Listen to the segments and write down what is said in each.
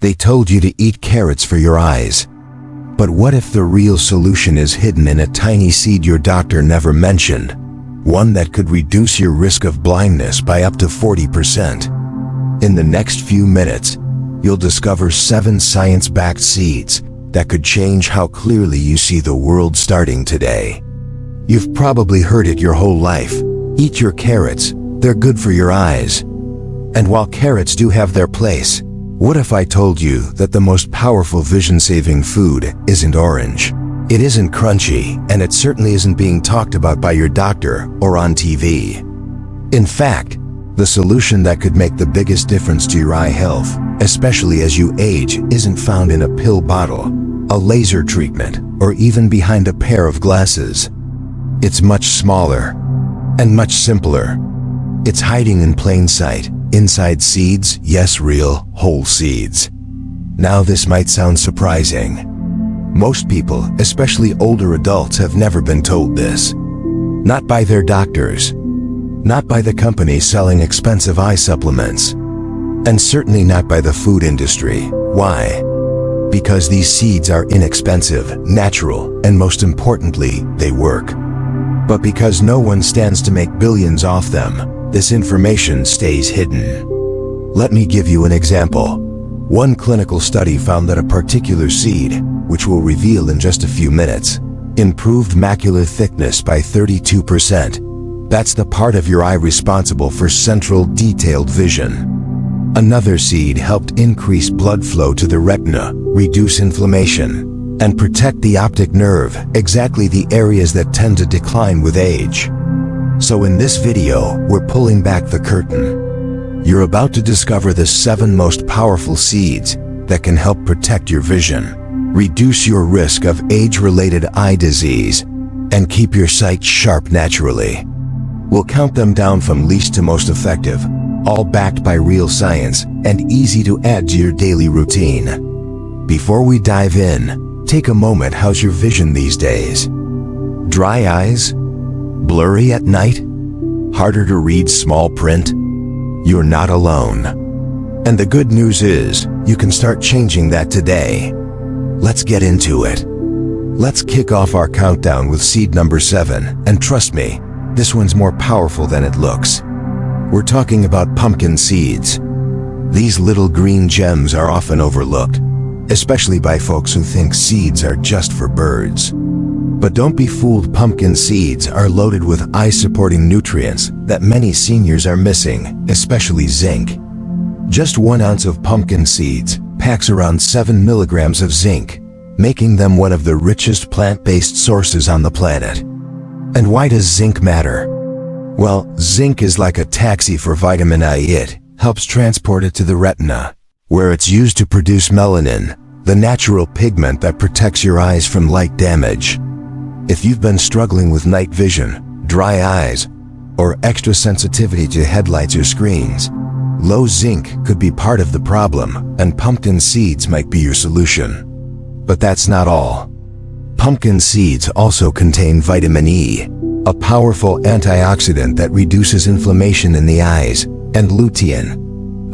They told you to eat carrots for your eyes. But what if the real solution is hidden in a tiny seed your doctor never mentioned? One that could reduce your risk of blindness by up to 40%. In the next few minutes, you'll discover 7 science-backed seeds that could change how clearly you see the world starting today. You've probably heard it your whole life. Eat your carrots, they're good for your eyes. And while carrots do have their place, what if I told you that the most powerful vision-saving food isn't orange? It isn't crunchy, and it certainly isn't being talked about by your doctor or on TV. In fact, the solution that could make the biggest difference to your eye health, especially as you age, isn't found in a pill bottle, a laser treatment, or even behind a pair of glasses. It's much smaller and much simpler. It's hiding in plain sight, inside seeds, yes, real, whole seeds. Now this might sound surprising. Most people, especially older adults, have never been told this. Not by their doctors, not by the companies selling expensive eye supplements, and certainly not by the food industry. Why? Because these seeds are inexpensive, natural, and most importantly, they work. But because no one stands to make billions off them, this information stays hidden. Let me give you an example. One clinical study found that a particular seed, which we'll reveal in just a few minutes, improved macular thickness by 32%. That's the part of your eye responsible for central detailed vision. Another seed helped increase blood flow to the retina, reduce inflammation, and protect the optic nerve, exactly the areas that tend to decline with age. So in this video, we're pulling back the curtain. You're about to discover the 7 most powerful seeds that can help protect your vision, reduce your risk of age-related eye disease, and keep your sight sharp naturally. We'll count them down from least to most effective, all backed by real science and easy to add to your daily routine. Before we dive in, take a moment. How's your vision these days? Dry eyes? Blurry at night? Harder to read small print? You're not alone. And the good news is, you can start changing that today. Let's get into it. Let's kick off our countdown with seed number 7, and trust me, this one's more powerful than it looks. We're talking about pumpkin seeds. These little green gems are often overlooked, especially by folks who think seeds are just for birds. But don't be fooled, pumpkin seeds are loaded with eye-supporting nutrients that many seniors are missing, especially zinc. Just 1 ounce of pumpkin seeds packs around 7 milligrams of zinc, making them one of the richest plant-based sources on the planet. And why does zinc matter? Well, zinc is like a taxi for vitamin I. It helps transport it to the retina, where it's used to produce melanin, the natural pigment that protects your eyes from light damage. If you've been struggling with night vision, dry eyes, or extra sensitivity to headlights or screens, low zinc could be part of the problem, and pumpkin seeds might be your solution. But that's not all. Pumpkin seeds also contain vitamin E, a powerful antioxidant that reduces inflammation in the eyes, and lutein,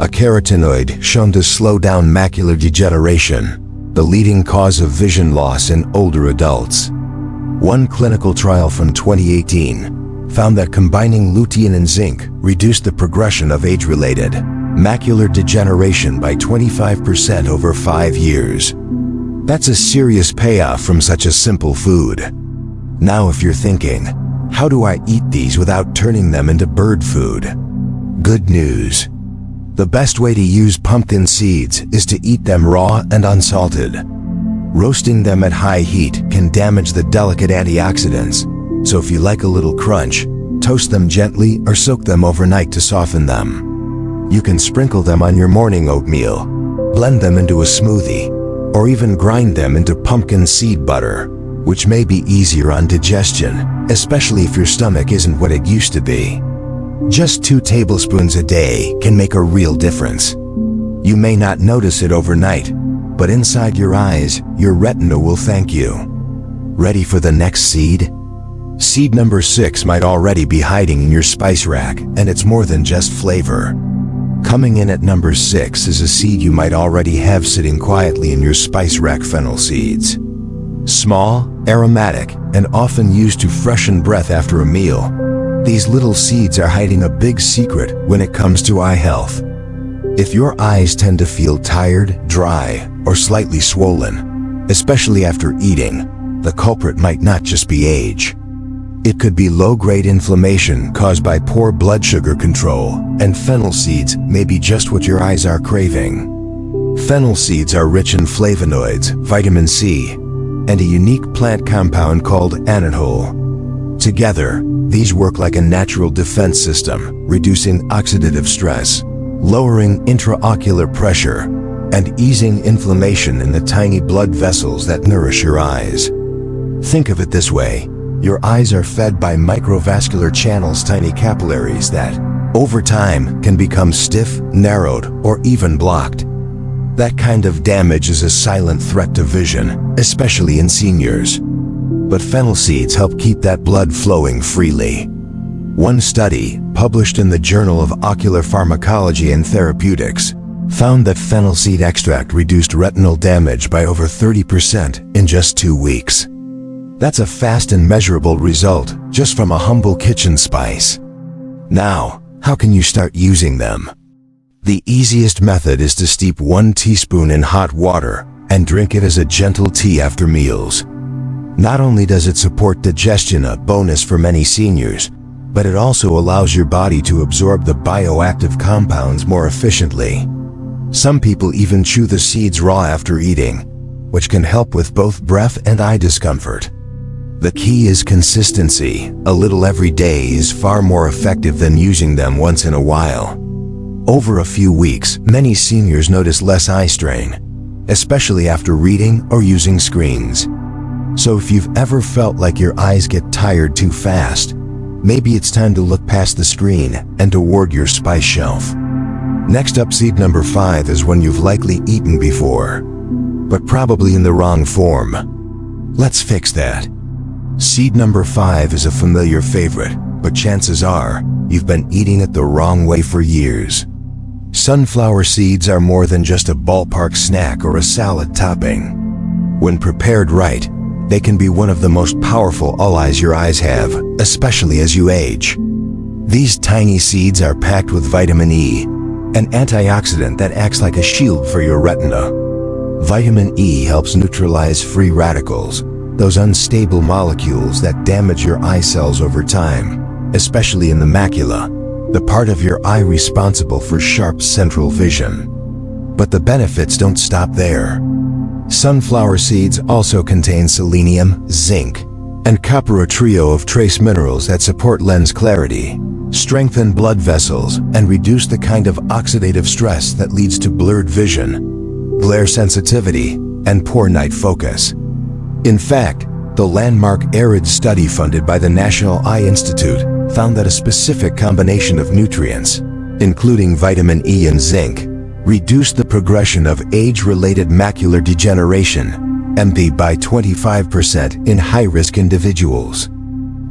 a carotenoid shown to slow down macular degeneration, the leading cause of vision loss in older adults. One clinical trial from 2018 found that combining lutein and zinc reduced the progression of age-related macular degeneration by 25% over 5 years. That's a serious payoff from such a simple food. Now if you're thinking, how do I eat these without turning them into bird food? Good news. The best way to use pumpkin seeds is to eat them raw and unsalted. Roasting them at high heat can damage the delicate antioxidants, so if you like a little crunch, toast them gently or soak them overnight to soften them. You can sprinkle them on your morning oatmeal, blend them into a smoothie, or even grind them into pumpkin seed butter, which may be easier on digestion, especially if your stomach isn't what it used to be. Just 2 tablespoons a day can make a real difference. You may not notice it overnight, but inside your eyes, your retina will thank you. Ready for the next seed? Seed number 6 might already be hiding in your spice rack, and it's more than just flavor. Coming in at number 6 is a seed you might already have sitting quietly in your spice rack: fennel seeds. Small, aromatic, and often used to freshen breath after a meal, these little seeds are hiding a big secret when it comes to eye health. If your eyes tend to feel tired, dry, or slightly swollen, especially after eating, the culprit might not just be age. It could be low-grade inflammation caused by poor blood sugar control, and fennel seeds may be just what your eyes are craving. Fennel seeds are rich in flavonoids, vitamin C, and a unique plant compound called anethol. Together, these work like a natural defense system, reducing oxidative stress, lowering intraocular pressure, and easing inflammation in the tiny blood vessels that nourish your eyes. Think of it this way: your eyes are fed by microvascular channels, tiny capillaries that, over time, can become stiff, narrowed, or even blocked. That kind of damage is a silent threat to vision, especially in seniors. But fennel seeds help keep that blood flowing freely. One study, published in the Journal of Ocular Pharmacology and Therapeutics, found that fennel seed extract reduced retinal damage by over 30% in just 2 weeks. That's a fast and measurable result just from a humble kitchen spice. Now, how can you start using them? The easiest method is to steep 1 teaspoon in hot water and drink it as a gentle tea after meals. Not only does it support digestion, a bonus for many seniors, but it also allows your body to absorb the bioactive compounds more efficiently. Some people even chew the seeds raw after eating, which can help with both breath and eye discomfort. The key is consistency. A little every day is far more effective than using them once in a while. Over a few weeks, many seniors notice less eye strain, especially after reading or using screens. So if you've ever felt like your eyes get tired too fast, maybe it's time to look past the screen and toward your spice shelf. Next up, seed number 5 is one you've likely eaten before, but probably in the wrong form. Let's fix that. Seed number 5 is a familiar favorite, but chances are you've been eating it the wrong way for years. Sunflower seeds are more than just a ballpark snack or a salad topping. When prepared right, they can be one of the most powerful allies your eyes have, especially as you age. These tiny seeds are packed with vitamin E, an antioxidant that acts like a shield for your retina. Vitamin E helps neutralize free radicals, those unstable molecules that damage your eye cells over time, especially in the macula, the part of your eye responsible for sharp central vision. But the benefits don't stop there. Sunflower seeds also contain selenium, zinc, and copper, a trio of trace minerals that support lens clarity, strengthen blood vessels, and reduce the kind of oxidative stress that leads to blurred vision, glare sensitivity, and poor night focus. In fact, the landmark ARID study funded by the National Eye Institute found that a specific combination of nutrients, including vitamin E and zinc, reduced the progression of age-related macular degeneration, MP, by 25% in high-risk individuals.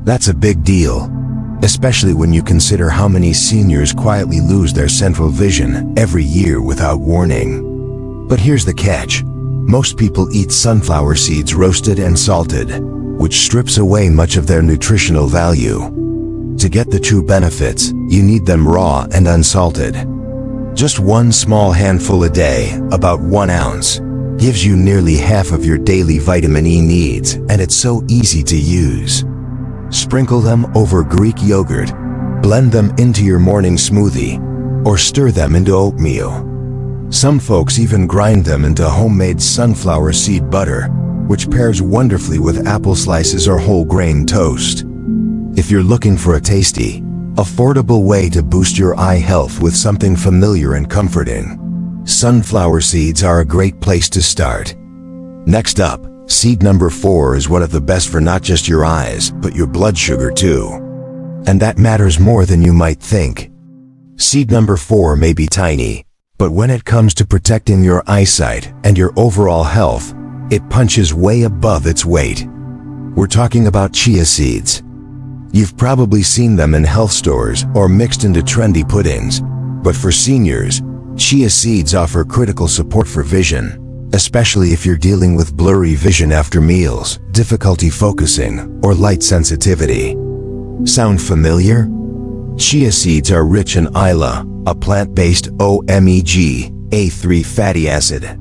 That's a big deal, especially when you consider how many seniors quietly lose their central vision every year without warning. But here's the catch. Most people eat sunflower seeds roasted and salted, which strips away much of their nutritional value. To get the true benefits, you need them raw and unsalted. Just 1 small handful a day, about 1 ounce, gives you nearly half of your daily vitamin E needs, and it's so easy to use. Sprinkle them over Greek yogurt, blend them into your morning smoothie, or stir them into oatmeal. Some folks even grind them into homemade sunflower seed butter, which pairs wonderfully with apple slices or whole grain toast. If you're looking for a tasty, affordable way to boost your eye health with something familiar and comforting, sunflower seeds are a great place to start. Next up, seed number 4 is one of the best for not just your eyes, but your blood sugar too. And that matters more than you might think. Seed number 4 may be tiny, but when it comes to protecting your eyesight and your overall health, it punches way above its weight. We're talking about chia seeds. You've probably seen them in health stores or mixed into trendy puddings, But for seniors, chia seeds offer critical support for vision, especially if you're dealing with blurry vision after meals, difficulty focusing, or light sensitivity. Sound familiar? Chia seeds are rich in ILA, a plant-based omega-3 fatty acid.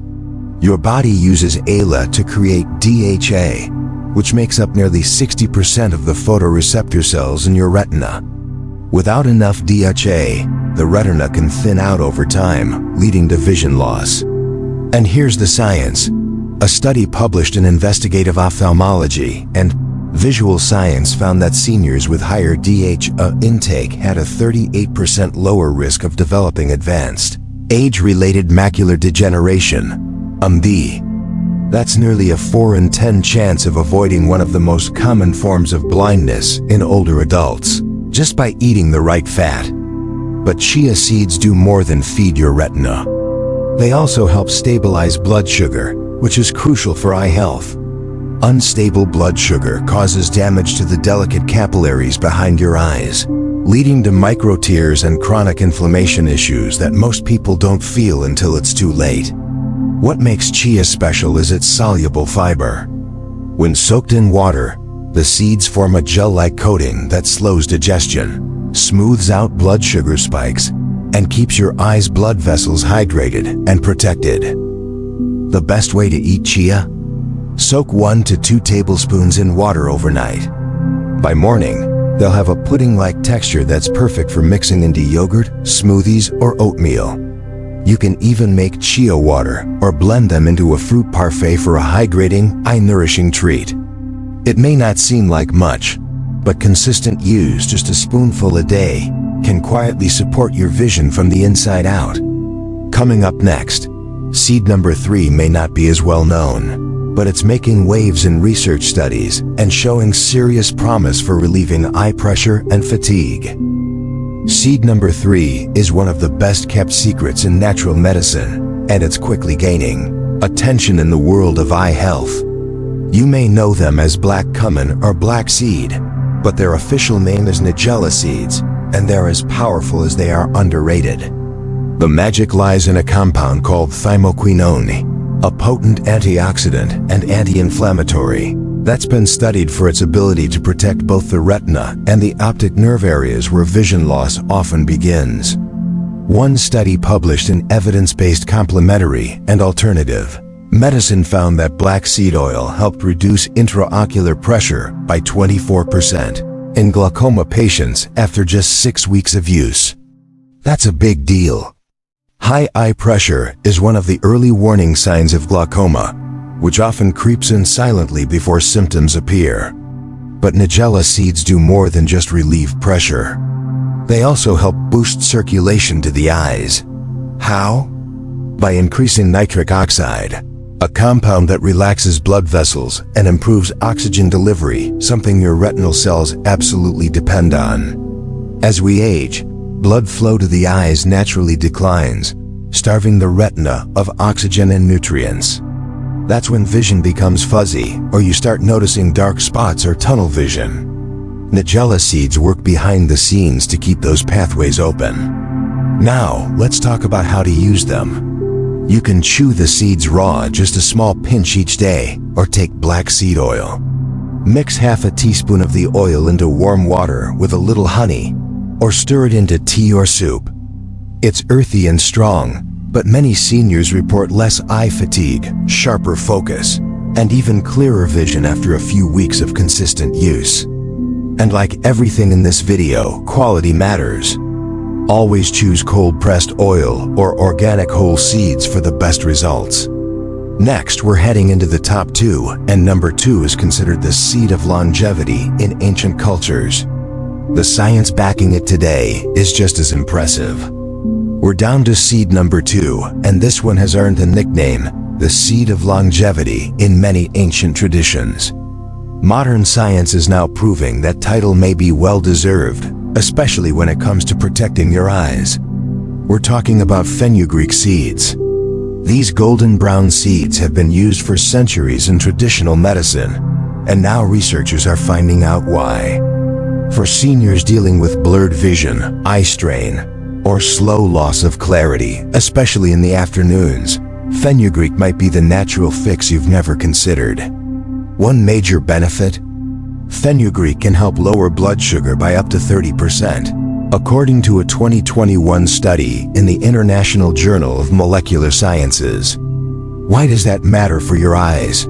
Your body uses ALA to create DHA, which makes up nearly 60% of the photoreceptor cells in your retina. Without enough DHA, the retina can thin out over time, leading to vision loss. And here's the science. A study published in Investigative Ophthalmology and Visual Science found that seniors with higher DHA intake had a 38% lower risk of developing advanced, age-related macular degeneration, AMD. That's nearly a 4 in 10 chance of avoiding one of the most common forms of blindness in older adults, just by eating the right fat. But chia seeds do more than feed your retina. They also help stabilize blood sugar, which is crucial for eye health. Unstable blood sugar causes damage to the delicate capillaries behind your eyes, leading to microtears and chronic inflammation issues that most people don't feel until it's too late. What makes chia special is its soluble fiber. When soaked in water, the seeds form a gel-like coating that slows digestion, smooths out blood sugar spikes, and keeps your eyes' blood vessels hydrated and protected. The best way to eat chia? Soak 1 to 2 tablespoons in water overnight. By morning, they'll have a pudding-like texture that's perfect for mixing into yogurt, smoothies, or oatmeal. You can even make chia water or blend them into a fruit parfait for a hydrating, eye-nourishing treat. It may not seem like much, but consistent use, just a spoonful a day, can quietly support your vision from the inside out. Coming up next, seed number 3 may not be as well known, but it's making waves in research studies and showing serious promise for relieving eye pressure and fatigue. Seed number 3 is one of the best kept secrets in natural medicine, and it's quickly gaining attention in the world of eye health. You may know them as black cumin or black seed, but their official name is nigella seeds, and they're as powerful as they are underrated. The magic lies in a compound called thymoquinone, a potent antioxidant and anti-inflammatory that's been studied for its ability to protect both the retina and the optic nerve areas where vision loss often begins. One study published in Evidence-Based Complementary and Alternative Medicine found that black seed oil helped reduce intraocular pressure by 24% in glaucoma patients after just 6 weeks of use. That's a big deal. High eye pressure is one of the early warning signs of glaucoma, which often creeps in silently before symptoms appear. But nigella seeds do more than just relieve pressure. They also help boost circulation to the eyes. How? By increasing nitric oxide, a compound that relaxes blood vessels and improves oxygen delivery, something your retinal cells absolutely depend on. As we age, blood flow to the eyes naturally declines, starving the retina of oxygen and nutrients. That's when vision becomes fuzzy, or you start noticing dark spots or tunnel vision. Nigella seeds work behind the scenes to keep those pathways open. Now, let's talk about how to use them. You can chew the seeds raw, just a small pinch each day, or take black seed oil. Mix half a teaspoon of the oil into warm water with a little honey, or stir it into tea or soup. It's earthy and strong, but many seniors report less eye fatigue, sharper focus, and even clearer vision after a few weeks of consistent use. And like everything in this video, quality matters. Always choose cold-pressed oil or organic whole seeds for the best results. Next, we're heading into the top 2, and number 2 is considered the seed of longevity in ancient cultures. The science backing it today is just as impressive. We're down to seed number 2, and this one has earned the nickname, the seed of longevity, in many ancient traditions. Modern science is now proving that title may be well-deserved, especially when it comes to protecting your eyes. We're talking about fenugreek seeds. These golden brown seeds have been used for centuries in traditional medicine, and now researchers are finding out why. For seniors dealing with blurred vision, eye strain, or slow loss of clarity, especially in the afternoons, fenugreek might be the natural fix you've never considered. One major benefit? Fenugreek can help lower blood sugar by up to 30%, according to a 2021 study in the International Journal of Molecular Sciences. Why does that matter for your eyes?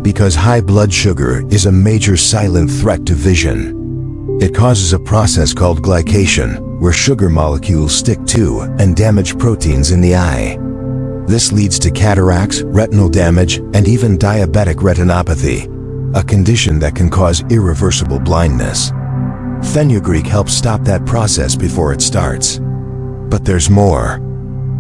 Because high blood sugar is a major silent threat to vision. It causes a process called glycation, where sugar molecules stick to and damage proteins in the eye. This leads to cataracts, retinal damage, and even diabetic retinopathy, a condition that can cause irreversible blindness. Fenugreek helps stop that process before it starts. But there's more.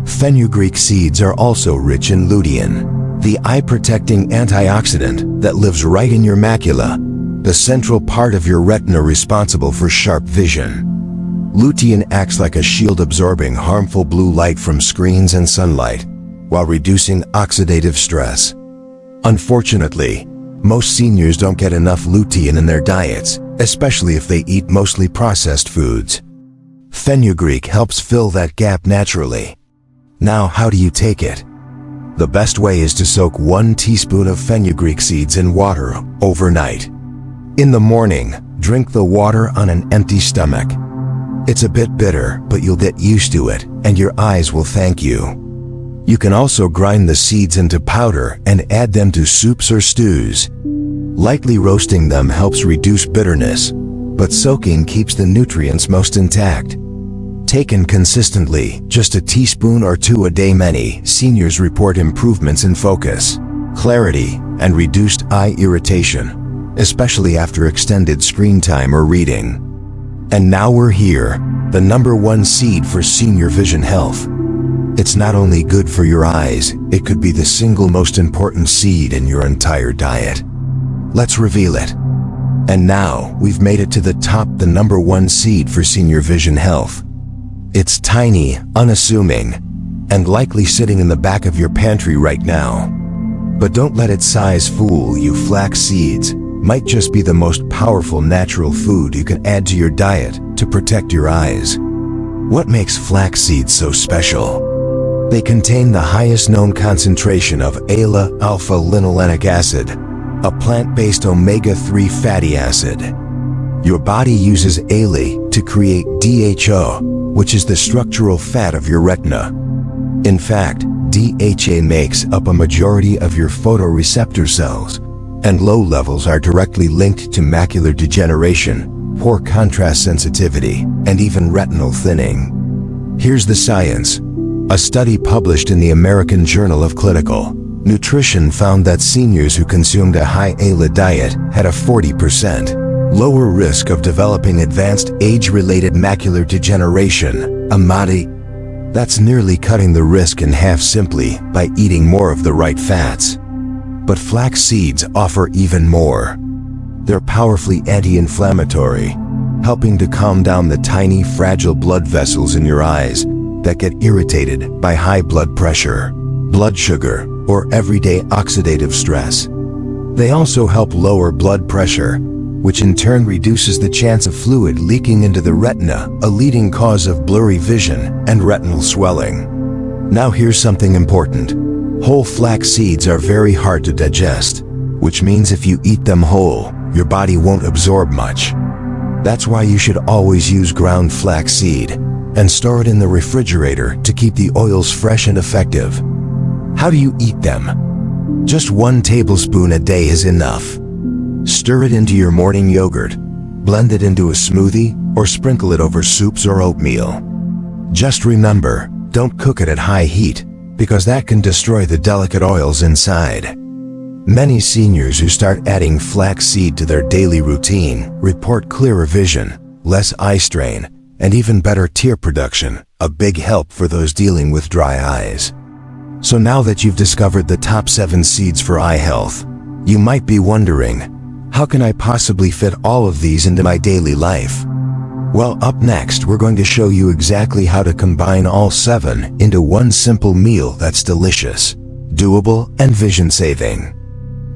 Fenugreek seeds are also rich in lutein, the eye-protecting antioxidant that lives right in your macula, the central part of your retina responsible for sharp vision. Lutein acts like a shield absorbing harmful blue light from screens and sunlight, while reducing oxidative stress. Unfortunately, most seniors don't get enough lutein in their diets, especially if they eat mostly processed foods. Fenugreek helps fill that gap naturally. Now, how do you take it? The best way is to soak 1 teaspoon of fenugreek seeds in water overnight. In the morning, drink the water on an empty stomach. It's a bit bitter, but you'll get used to it, and your eyes will thank you. You can also grind the seeds into powder and add them to soups or stews. Lightly roasting them helps reduce bitterness, but soaking keeps the nutrients most intact. Taken consistently, just a teaspoon or 2 a day, many seniors report improvements in focus, clarity, and reduced eye irritation, especially after extended screen time or reading. And now we're here, the #1 seed for senior vision health. It's not only good for your eyes, it could be the single most important seed in your entire diet. Let's reveal it. And now, we've made it to the top, the #1 seed for senior vision health. It's tiny, unassuming, and likely sitting in the back of your pantry right now. But don't let its size fool you. Flax seeds might just be the most powerful natural food you can add to your diet to protect your eyes. What makes flax seeds so special? They contain the highest known concentration of ALA, alpha-linolenic acid, a plant-based omega-3 fatty acid. Your body uses ALA to create DHA, which is the structural fat of your retina. In fact, DHA makes up a majority of your photoreceptor cells, and low levels are directly linked to macular degeneration, poor contrast sensitivity, and even retinal thinning. Here's the science. A study published in the American Journal of Clinical Nutrition found that seniors who consumed a high ALA diet had a 40% lower risk of developing advanced age-related macular degeneration, AMADI. That's nearly cutting the risk in half simply by eating more of the right fats. But flax seeds offer even more. They're powerfully anti-inflammatory, helping to calm down the tiny, fragile blood vessels in your eyes that get irritated by high blood pressure, blood sugar, or everyday oxidative stress. They also help lower blood pressure, which in turn reduces the chance of fluid leaking into the retina, a leading cause of blurry vision and retinal swelling. Now here's something important. Whole flax seeds are very hard to digest, which means if you eat them whole, your body won't absorb much. That's why you should always use ground flax seed and store it in the refrigerator to keep the oils fresh and effective. How do you eat them? Just 1 tablespoon a day is enough. Stir it into your morning yogurt, blend it into a smoothie, or sprinkle it over soups or oatmeal. Just remember, don't cook it at high heat, because that can destroy the delicate oils inside. Many seniors who start adding flax seed to their daily routine report clearer vision, less eye strain, and even better tear production, a big help for those dealing with dry eyes. So now that you've discovered the top 7 seeds for eye health, you might be wondering, how can I possibly fit all of these into my daily life? Well, up next, we're going to show you exactly how to combine all 7 into one simple meal that's delicious, doable, and vision-saving.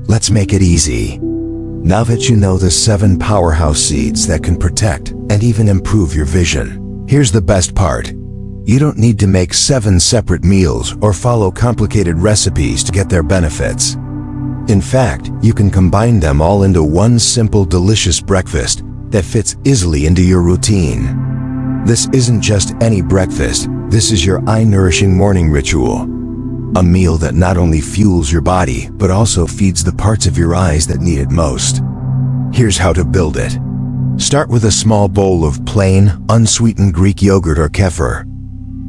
Let's make it easy. Now that you know the 7 powerhouse seeds that can protect and even improve your vision, here's the best part. You don't need to make 7 separate meals or follow complicated recipes to get their benefits. In fact, you can combine them all into one simple, delicious breakfast that fits easily into your routine. This isn't just any breakfast, this is your eye-nourishing morning ritual. A meal that not only fuels your body, but also feeds the parts of your eyes that need it most. Here's how to build it. Start with a small bowl of plain, unsweetened Greek yogurt or kefir.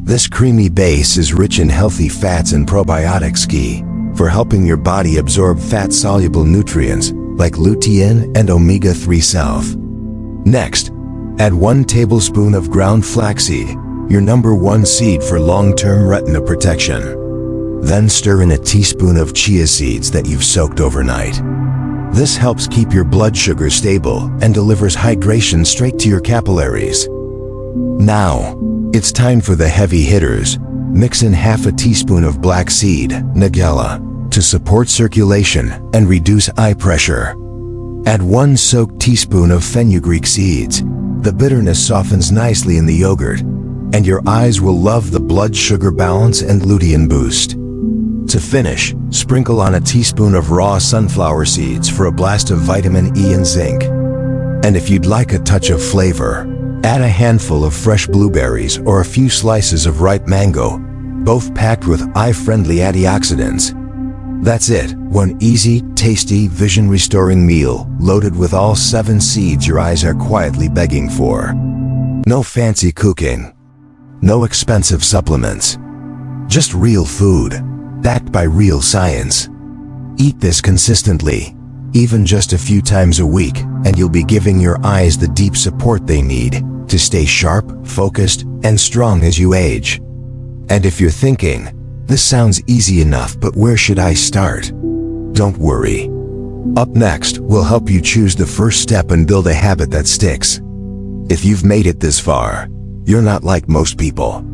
This creamy base is rich in healthy fats and probiotics, key for helping your body absorb fat-soluble nutrients like lutein and omega-3 self. Next, add 1 tablespoon of ground flaxseed, your #1 seed for long-term retina protection. Then stir in a teaspoon of chia seeds that you've soaked overnight. This helps keep your blood sugar stable and delivers hydration straight to your capillaries. Now, it's time for the heavy hitters. Mix in half a teaspoon of black seed, nigella, to support circulation and reduce eye pressure. Add 1 soaked teaspoon of fenugreek seeds. The bitterness softens nicely in the yogurt, and your eyes will love the blood sugar balance and lutein boost. To finish, sprinkle on a teaspoon of raw sunflower seeds for a blast of vitamin E and zinc. And if you'd like a touch of flavor, add a handful of fresh blueberries or a few slices of ripe mango, both packed with eye-friendly antioxidants. That's it, one easy, tasty, vision-restoring meal loaded with all 7 seeds your eyes are quietly begging for. No fancy cooking, no expensive supplements, just real food, backed by real science. Eat this consistently, even just a few times a week, and you'll be giving your eyes the deep support they need to stay sharp, focused, and strong as you age. And if you're thinking, this sounds easy enough, but where should I start? Don't worry. Up next, we'll help you choose the first step and build a habit that sticks. If you've made it this far, you're not like most people.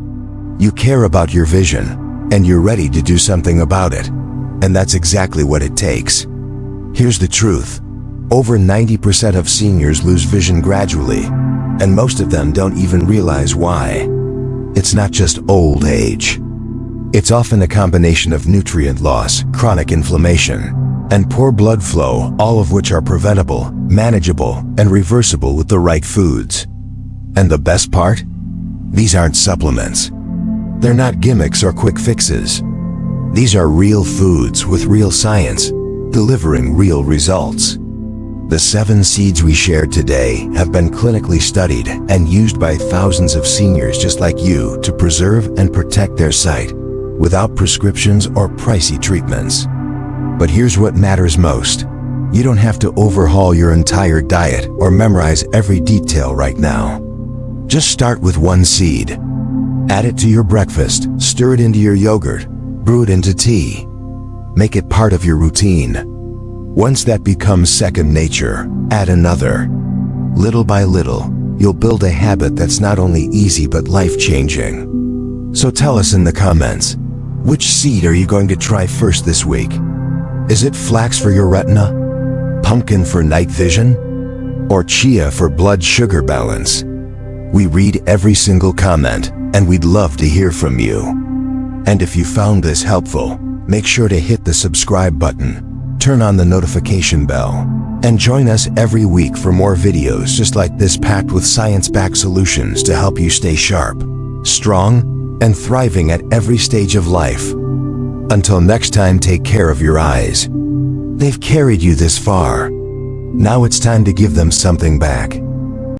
You care about your vision, and you're ready to do something about it. And that's exactly what it takes. Here's the truth. Over 90% of seniors lose vision gradually, and most of them don't even realize why. It's not just old age. It's often a combination of nutrient loss, chronic inflammation, and poor blood flow, all of which are preventable, manageable, and reversible with the right foods. And the best part? These aren't supplements. They're not gimmicks or quick fixes. These are real foods with real science, delivering real results. The 7 seeds we shared today have been clinically studied and used by thousands of seniors just like you to preserve and protect their sight without prescriptions or pricey treatments. But here's what matters most. You don't have to overhaul your entire diet or memorize every detail right now. Just start with 1 seed. Add it to your breakfast, stir it into your yogurt, brew it into tea. Make it part of your routine. Once that becomes second nature, add another. Little by little, you'll build a habit that's not only easy but life-changing. So tell us in the comments, which seed are you going to try first this week? Is it flax for your retina? Pumpkin for night vision? Or chia for blood sugar balance? We read every single comment, and we'd love to hear from you. And if you found this helpful, make sure to hit the subscribe button, turn on the notification bell, and join us every week for more videos just like this packed with science-backed solutions to help you stay sharp, strong, and thriving at every stage of life. Until next time, take care of your eyes. They've carried you this far. Now it's time to give them something back.